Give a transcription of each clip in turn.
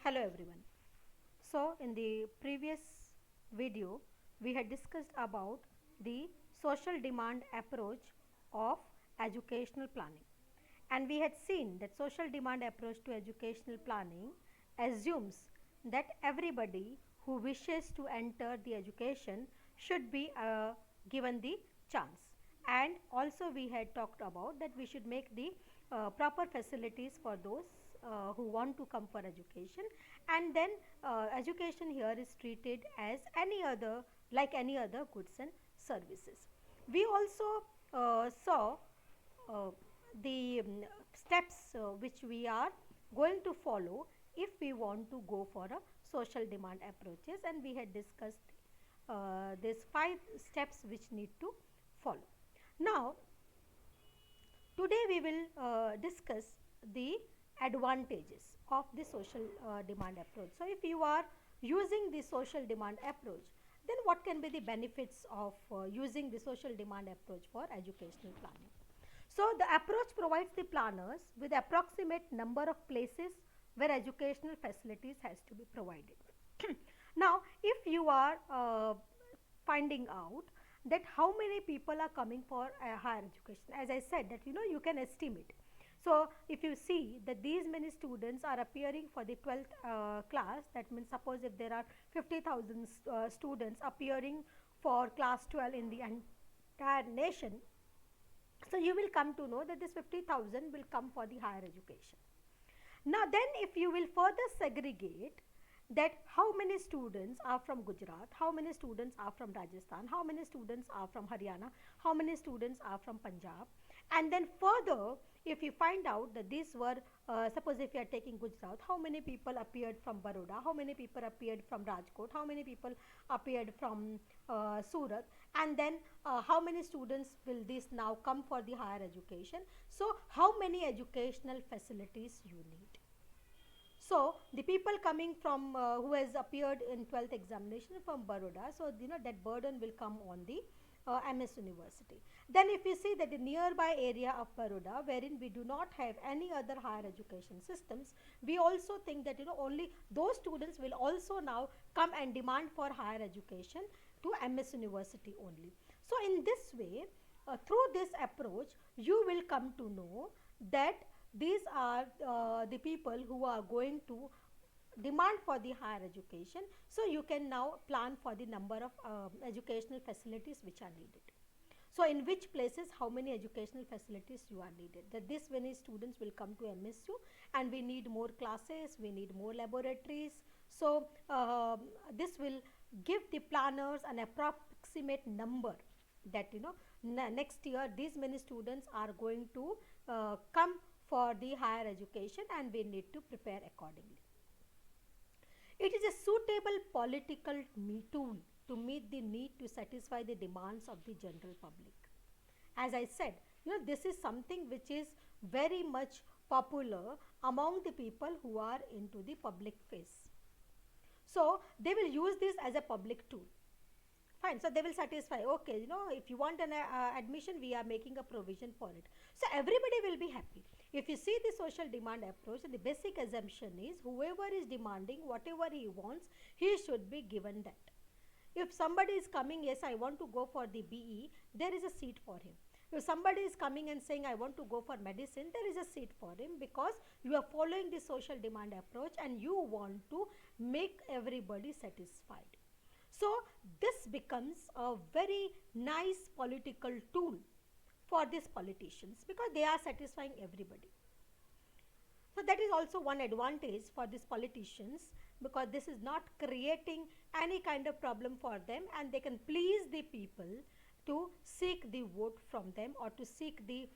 Hello everyone. So in the previous video we had discussed about the social demand approach of educational planning, and we had seen that social demand approach to educational planning assumes that everybody who wishes to enter the education should be given the chance, and also we had talked about that we should make the proper facilities for those who want to come for education, and then education here is treated as any other, like any other goods and services. We also saw uh, the steps which we are going to follow if we want to go for a social demand approaches, and we had discussed these 5 steps which need to follow. Now today we will discuss the advantages of the social demand approach. So if you are using the social demand approach, then what can be the benefits of using the social demand approach for educational planning? So the approach provides the planners with approximate number of places where educational facilities has to be provided. Now if you are finding out that how many people are coming for higher education, as I said that you can estimate. So if you see that these many students are appearing for the 12th class, that means suppose if there are 50,000 students appearing for class 12 in the entire nation, so you will come to know that this 50,000 will come for the higher education. Now then if you will further segregate that how many students are from Gujarat, how many students are from Rajasthan, how many students are from Haryana, how many students are from Punjab, and then further if you find out that these were suppose if you are taking Gujarat, how many people appeared from Baroda, how many people appeared from Rajkot, how many people appeared from Surat, and then how many students will this now come for the higher education. So how many educational facilities you need. So the people coming from who has appeared in 12th examination from Baroda, so that burden will come on the MS University. Then if you see that the nearby area of Baroda, wherein we do not have any other higher education systems, we also think that only those students will also now come and demand for higher education to MS University only. So in this way, through this approach, you will come to know that these are the people who are going to demand for the higher education. So you can now plan for the number of educational facilities which are needed. So in which places how many educational facilities you are needed, that this many students will come to MSU and we need more classes, we need more laboratories. So this will give the planners an approximate number that next year these many students are going to come for the higher education and we need to prepare accordingly. It is a suitable political tool to meet the need to satisfy the demands of the general public. As I said, this is something which is very much popular among the people who are into the public face. So they will use this as a public tool. Fine, so they will satisfy, okay, if you want an admission, we are making a provision for it. So everybody will be happy. If you see the social demand approach, the basic assumption is whoever is demanding whatever he wants, he should be given that. If somebody is coming, yes, I want to go for the BE, there is a seat for him. If somebody is coming and saying I want to go for medicine, there is a seat for him, because you are following the social demand approach and you want to make everybody satisfied. So this becomes a very nice political tool for these politicians, because they are satisfying everybody. So that is also one advantage for these politicians, because this is not creating any kind of problem for them and they can please the people to seek the vote from them or to seek the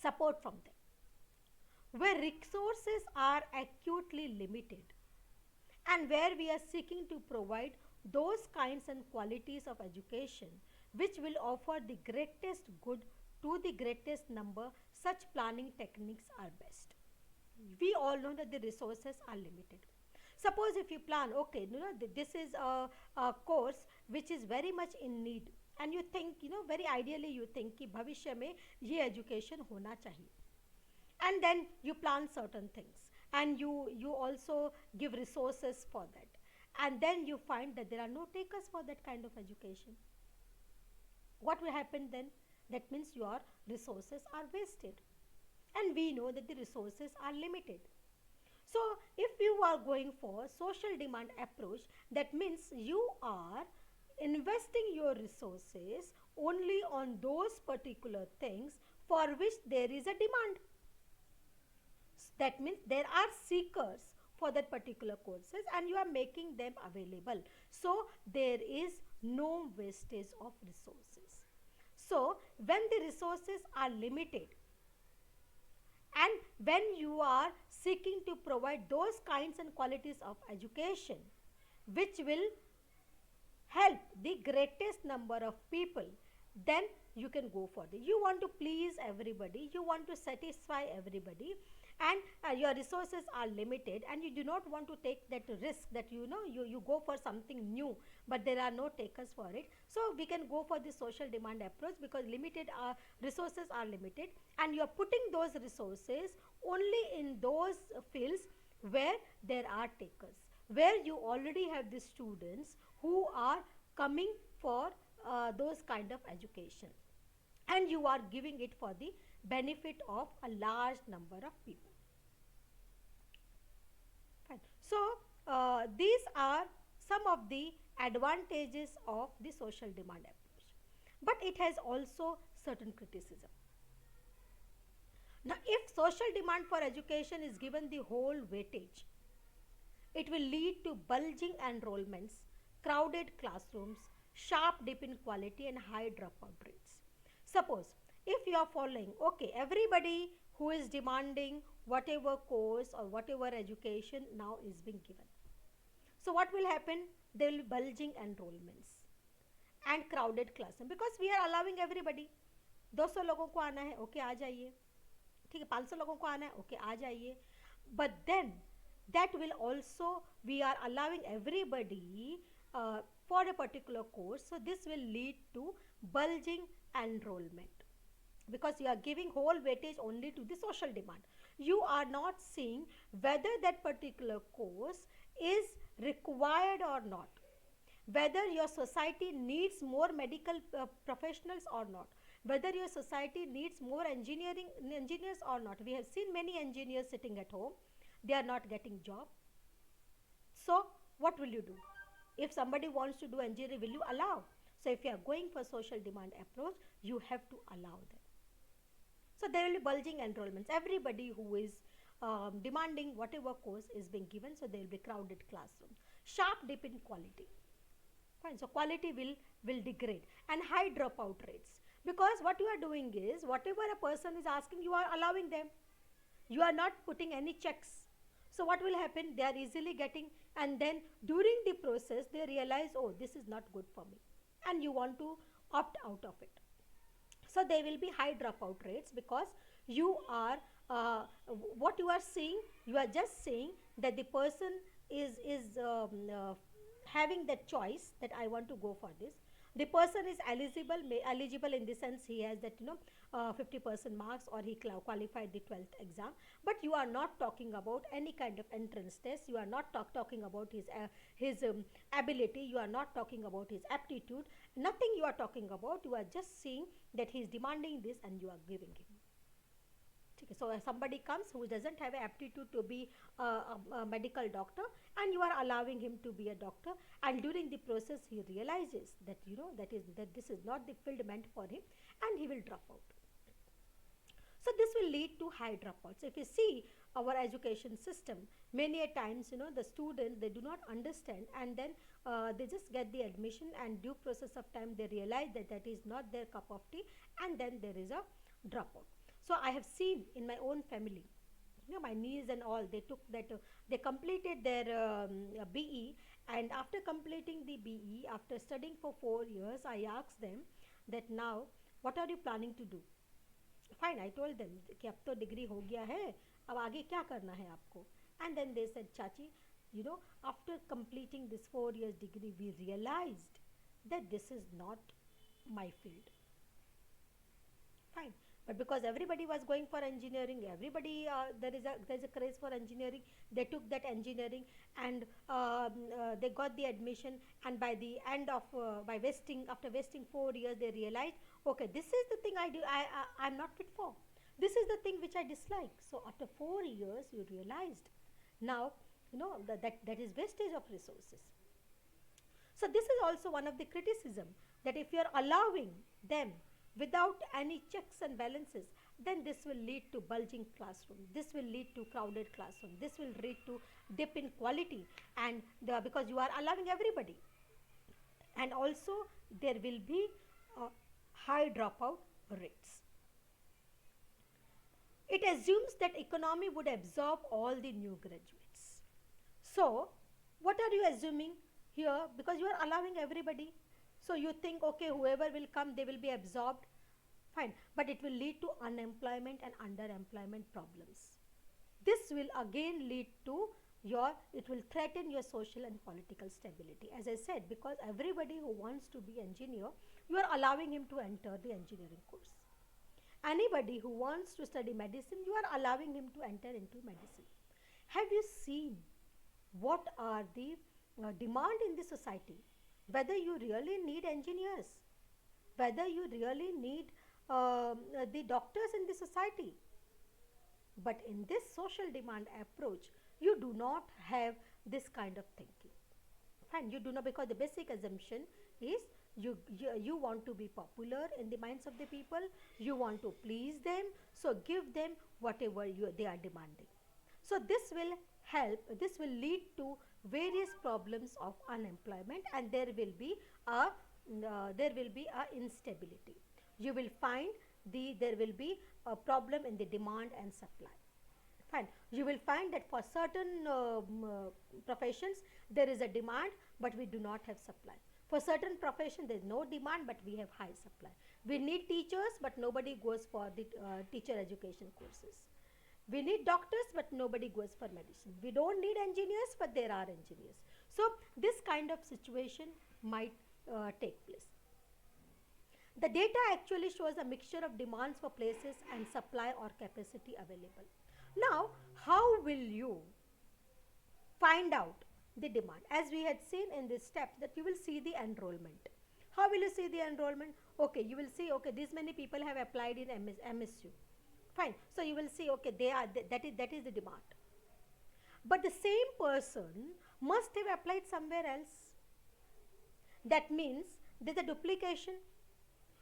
support from them. Where resources are acutely limited and where we are seeking to provide those kinds and qualities of education which will offer the greatest good to the greatest number, such planning techniques are best. We all know that the resources are limited. Suppose if you plan, okay, this is a course which is very much in need, and you think, very ideally you think कि भविष्य में ये education होना चाहिए, and then you plan certain things, and you also give resources for that, and then you find that there are no takers for that kind of education. What will happen then? That means your resources are wasted, and we know that the resources are limited. So if you are going for social demand approach, that means you are investing your resources only on those particular things for which there is a demand. That means there are seekers for that particular courses and you are making them available. So there is no wastage of resources. So when the resources are limited and when you are seeking to provide those kinds and qualities of education which will help the greatest number of people, then you can go for it. You want to please everybody, you want to satisfy everybody, and your resources are limited and you do not want to take that risk that you go for something new but there are no takers for it. So we can go for the social demand approach because limited resources are limited, and you are putting those resources only in those fields where there are takers, where you already have the students who are coming for those kind of education, and you are giving it for the benefit of a large number of people. Fine. So these are some of the advantages of the social demand approach, but it has also certain criticism. Now if social demand for education is given the whole weightage, it will lead to bulging enrollments, crowded classrooms, sharp dip in quality, and high dropout rates. Suppose if you are following, okay, everybody who is demanding whatever course or whatever education now is being given. So what will happen? There will be bulging enrollments and crowded classroom because we are allowing everybody. 200 लोगों को आना है, okay आ जाइए. ठीक है, 500 लोगों को आना है, ओके आ जाइए. But then that will also, we are allowing everybody for a particular course, so this will lead to bulging enrollment because you are giving whole weightage only to the social demand. You are not seeing whether that particular course is required or not, whether your society needs more medical professionals or not, whether your society needs more engineers or not. We have seen many engineers sitting at home, they are not getting job. So what will you do? If somebody wants to do engineering, will you allow? So if you are going for social demand approach, you have to allow them. So there will be bulging enrollments. Everybody who is demanding whatever course is being given, so there will be crowded classrooms. Sharp dip in quality. Fine. So quality will degrade, and high dropout rates. Because what you are doing is, whatever a person is asking, you are allowing them. You are not putting any checks. So what will happen? They are easily getting, and then during the process, they realize, oh, this is not good for me, and you want to opt out of it. So there will be high dropout rates because you are what you are seeing, you are just saying that the person is having that choice that I want to go for this. The person is eligible in the sense he has that 50% marks, or he qualified the 12th exam, but you are not talking about any kind of entrance test. You are not talking about his ability. You are not talking about his aptitude. Nothing you are talking about. You are just seeing that he is demanding this and you are giving him. Okay, so somebody comes who doesn't have aptitude to be a medical doctor, and you are allowing him to be a doctor, and during the process he realizes that that this is not the field meant for him, and he will drop out. So this will lead to high dropouts. If you see our education system, many a times the students, they do not understand, and then they just get the admission, and due process of time they realize that that is not their cup of tea, and then there is a dropout. So I have seen in my own family, my niece and all, they took that, they completed their BE, and after completing the BE, after studying for 4 years, I asked them that now, what are you planning to do? Fine, I told them कि अब तो degree हो गया है, अब आगे क्या करना है आपको? And then they said, Chachi, after completing this 4 years degree, we realized that this is not my field. Fine. But because everybody was going for engineering, everybody there's a craze for engineering. They took that engineering, and they got the admission. And by the end of by wasting after wasting 4 years, they realized, okay, this is the thing I'm not fit for. This is the thing which I dislike. So after 4 years, you realized, now that is wastage of resources. So this is also one of the criticism, that if you are allowing them without any checks and balances, then this will lead to bulging classroom. This will lead to crowded classroom. This will lead to dip in quality, and because you are allowing everybody, and also there will be high dropout rates. It assumes that economy would absorb all the new graduates. So what are you assuming here? Because you are allowing everybody, so you think, okay, whoever will come, they will be absorbed. Fine, but it will lead to unemployment and underemployment problems. This will again lead to it will threaten your social and political stability. As I said, because everybody who wants to be engineer, you are allowing him to enter the engineering course. Anybody who wants to study medicine, you are allowing him to enter into medicine. Have you seen what are the demand in the society? Whether you really need engineers, whether you really need the doctors in the society. But in this social demand approach, you do not have this kind of thinking. Fine, you do not, because the basic assumption is you want to be popular in the minds of the people, you want to please them, so give them whatever they are demanding. So this will lead to various problems of unemployment, and there will be a instability. You will find there will be a problem in the demand and supply. Fine. You will find that for certain professions there is a demand, but we do not have supply. For certain professions there is no demand, but we have high supply. We need teachers, but nobody goes for the teacher education courses. We need doctors, but nobody goes for medicine. We don't need engineers, but there are engineers. So this kind of situation might take place. The data actually shows a mixture of demands for places and supply or capacity available. Now, how will you find out the demand? As we had seen in this step, that you will see the enrollment. How will you see the enrollment? Okay, you will see, okay, these many people have applied in MSU. Fine. So you will see, okay, that is the demand. But the same person must have applied somewhere else. That means there is a duplication.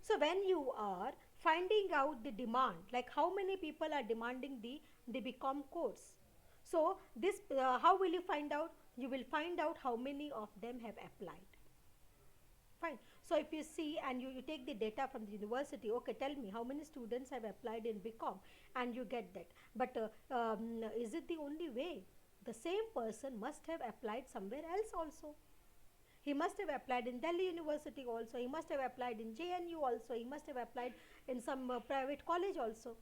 So when you are finding out the demand, like how many people are demanding the BCom course, so this how will you find out? You will find out how many of them have applied. Fine. So if you see and you take the data from the university, okay, tell me how many students have applied in BCom, and you get that. But is it the only way? The same person must have applied somewhere else also. He must have applied in Delhi University also. He must have applied in JNU also. He must have applied in some private college also.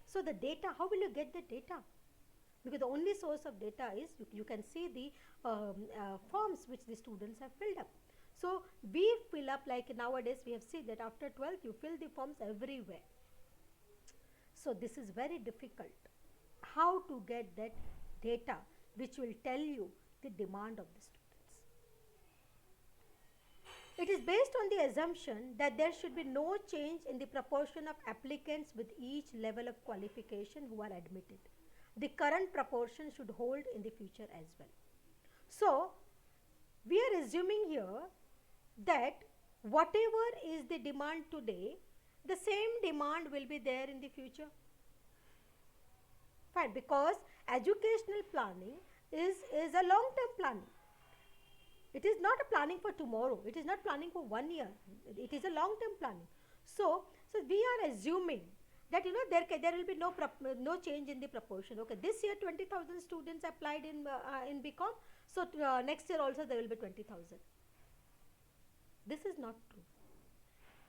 So the data, how will you get the data? Because the only source of data is you can see the forms which the students have filled up. So we fill up, like nowadays we have seen that after 12th you fill the forms everywhere. So this is very difficult. How to get that data which will tell you the demand of the students? It is based on the assumption that there should be no change in the proportion of applicants with each level of qualification who are admitted. The current proportion should hold in the future as well. So we are assuming here that whatever is the demand today, the same demand will be there in the future. Fine, because educational planning is a long-term planning. It is not a planning for tomorrow. It is not planning for 1 year. It is a long-term planning. So we are assuming that there will be no change in the proportion. Okay, this year 20,000 students applied in BCom. So next year also there will be 20,000. This is not true.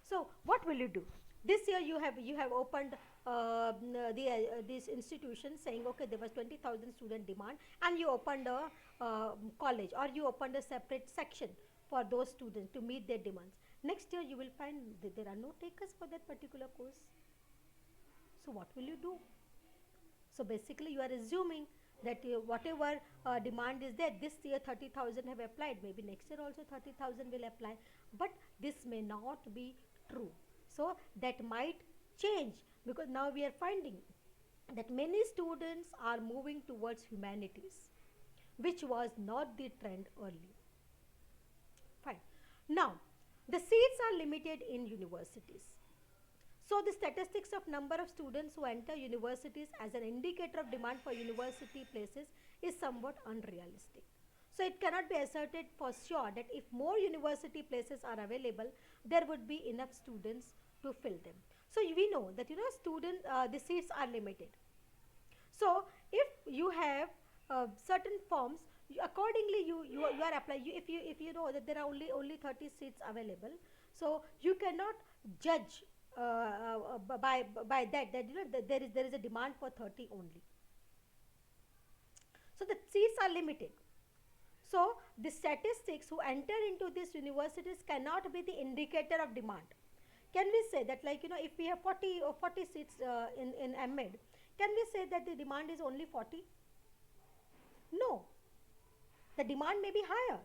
So what will you do? This year you have opened this institution saying, okay, there was 20,000 student demand, and you opened a college, or you opened a separate section for those students to meet their demands. Next year you will find that there are no takers for that particular course. So what will you do? So basically you are assuming that whatever demand is there, this year 30,000 have applied, maybe next year also 30,000 will apply, but this may not be true. So that might change, because now we are finding that many students are moving towards humanities, which was not the trend earlier. Fine. Now, the seats are limited in universities. So, the statistics of number of students who enter universities as an indicator of demand for university places is somewhat unrealistic. So, it cannot be asserted for sure that if more university places are available, there would be enough students to fill them. So, we know that the seats are limited. So, if you have certain forms, accordingly you are applying. If you know that there are only 30 seats available, so you cannot judge by that there is a demand for 30 only. So the seats are limited. So the statistics who enter into these universities cannot be the indicator of demand. Can we say that, like, if we have 40 or 40 seats in MEd, can we say that the demand is only 40? No, the demand may be higher.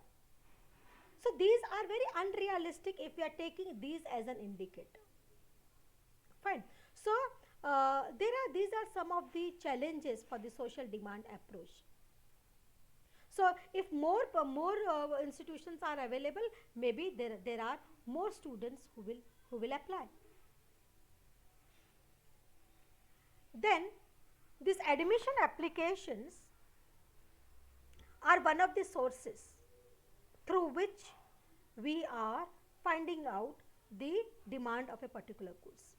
So these are very unrealistic if we are taking these as an indicator. Fine. So these are some of the challenges for the social demand approach. So if more institutions are available, maybe there are more students who will apply. Then these admission applications are one of the sources through which we are finding out the demand of a particular course.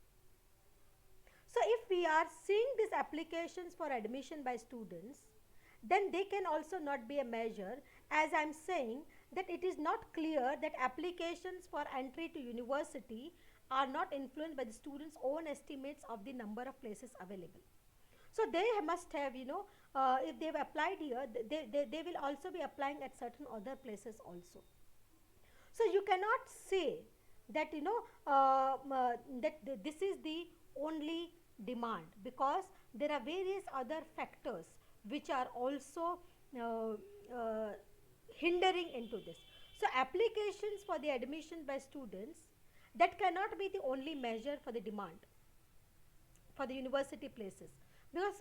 So if we are seeing these applications for admission by students, then they can also not be a measure, as I am saying that it is not clear that applications for entry to university are not influenced by the students' own estimates of the number of places available. So they must have, if they have applied here, they will also be applying at certain other places also. So you cannot say that this is the only demand, because there are various other factors which are also hindering into this. So applications for the admission by students, that cannot be the only measure for the demand for the university places,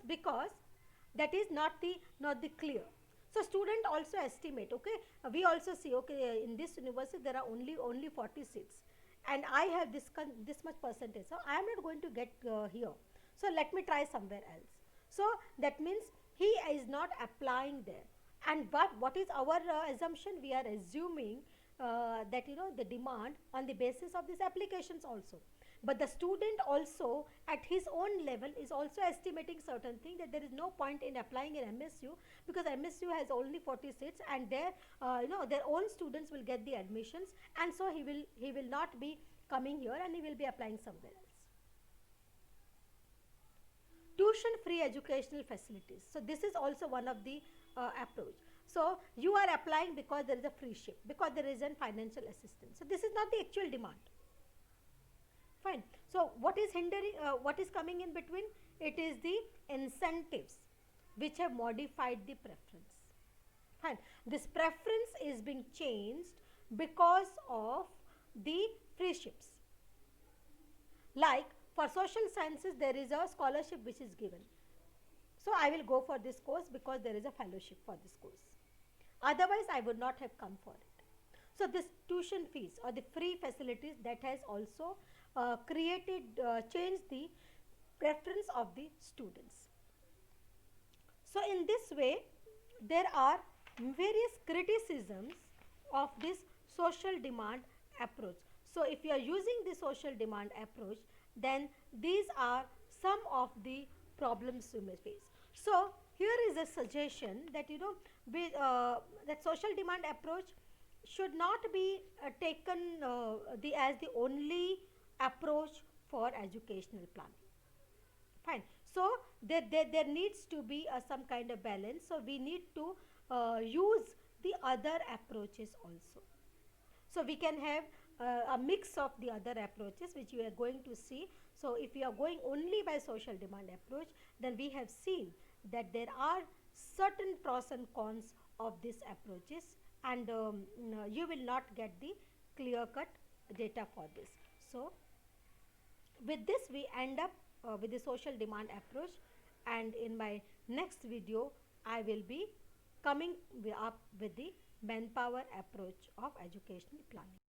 because that is not the clear. So student also estimate, okay, we also see, okay, in this university there are only 40 seats, and I have this much percentage, so I am not going to get here, so let me try somewhere else. So that means he is not applying there. And what is our assumption? We are assuming that the demand on the basis of these applications also. But the student also at his own level is also estimating certain thing, that there is no point in applying in MSU, because MSU has only 40 seats, and their own students will get the admissions, and so he will not be coming here, and he will be applying somewhere else. Tuition free educational facilities. So this is also one of the approach. So you are applying because there is a free ship, because there is a financial assistance. So this is not the actual demand. Fine. So what is hindering, what is coming in between? It is the incentives which have modified the preference. Fine. This preference is being changed because of the free ships. Like for social sciences, there is a scholarship which is given. So I will go for this course because there is a fellowship for this course. Otherwise, I would not have come for it. So this tuition fees or the free facilities, that has also changed the preference of the students. So in this way, there are various criticisms of this social demand approach. So if you are using the social demand approach, then these are some of the problems you may face. So here is a suggestion that that social demand approach should not be taken as the only approach for educational planning. Fine. So there needs to be some kind of balance. So we need to use the other approaches also. So we can have a mix of the other approaches which we are going to see. So if we are going only by social demand approach, then we have seen that there are certain pros and cons of these approaches, and you will not get the clear cut data for this. So with this we end up with the social demand approach, and in my next video I will be coming up with the manpower approach of educational planning.